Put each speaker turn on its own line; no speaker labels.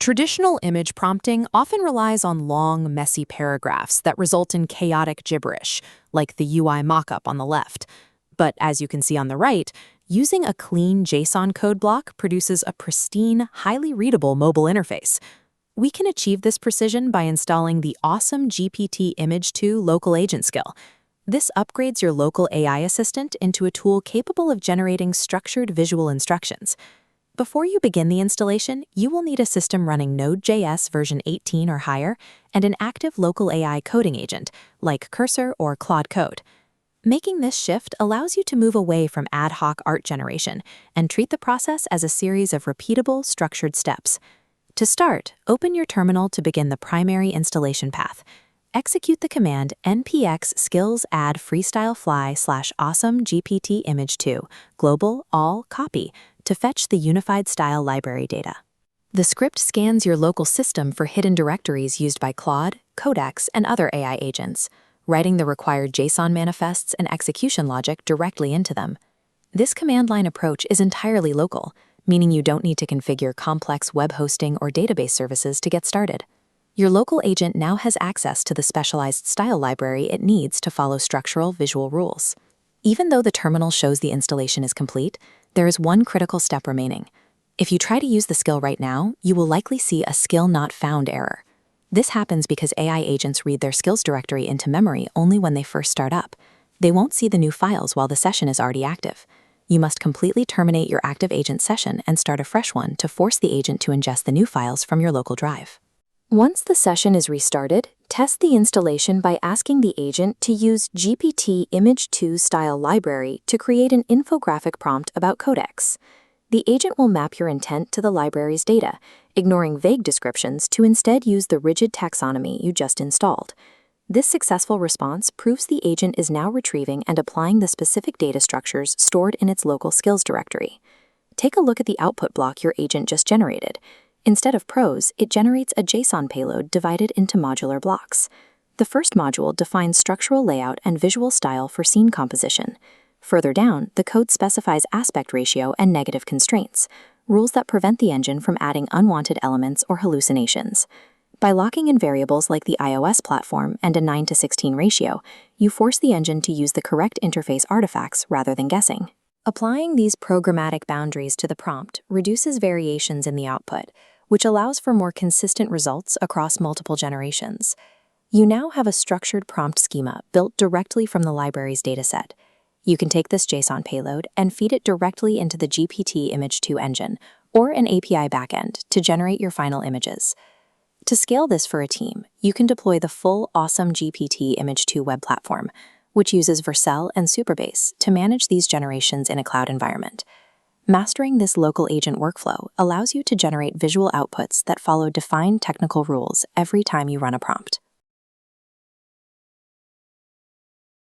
Traditional image prompting often relies on long, messy paragraphs that result in chaotic gibberish, like the UI mockup on the left. But as you can see on the right, using a clean JSON code block produces a pristine, highly readable mobile interface. We can achieve this precision by installing the awesome GPT Image 2 local agent skill. This upgrades your local AI assistant into a tool capable of generating structured visual instructions. Before you begin the installation, you will need a system running Node.js version 18 or higher and an active local AI coding agent, like Cursor or Claude Code. Making this shift allows you to move away from ad hoc art generation and treat the process as a series of repeatable, structured steps. To start, open your terminal to begin the primary installation path. Execute the command npx skills add freestyle fly /awesome GPT image 2 global all copy to fetch the unified style library data. The script scans your local system for hidden directories used by Claude, Codex, and other AI agents, writing the required JSON manifests and execution logic directly into them. This command line approach is entirely local, meaning you don't need to configure complex web hosting or database services to get started. Your local agent now has access to the specialized style library it needs to follow structural visual rules. Even though the terminal shows the installation is complete, there is one critical step remaining. If you try to use the skill right now, you will likely see a skill not found error. This happens because AI agents read their skills directory into memory only when they first start up. They won't see the new files while the session is already active. You must completely terminate your active agent session and start a fresh one to force the agent to ingest the new files from your local drive. Once the session is restarted, test the installation by asking the agent to use GPT Image 2 style library to create an infographic prompt about Codex. The agent will map your intent to the library's data, ignoring vague descriptions to instead use the rigid taxonomy you just installed. This successful response proves the agent is now retrieving and applying the specific data structures stored in its local skills directory. Take a look at the output block your agent just generated. Instead of prose, it generates a JSON payload divided into modular blocks. The first module defines structural layout and visual style for scene composition. Further down, the code specifies aspect ratio and negative constraints, rules that prevent the engine from adding unwanted elements or hallucinations. By locking in variables like the iOS platform and a 9:16 ratio, you force the engine to use the correct interface artifacts rather than guessing. Applying these programmatic boundaries to the prompt reduces variations in the output, which allows for more consistent results across multiple generations. You now have a structured prompt schema built directly from the library's dataset. You can take this JSON payload and feed it directly into the GPT Image 2 engine or an API backend to generate your final images. To scale this for a team, you can deploy the full awesome GPT Image 2 web platform, which uses Vercel and Supabase to manage these generations in a cloud environment. Mastering this local agent workflow allows you to generate visual outputs that follow defined technical rules every time you run a prompt.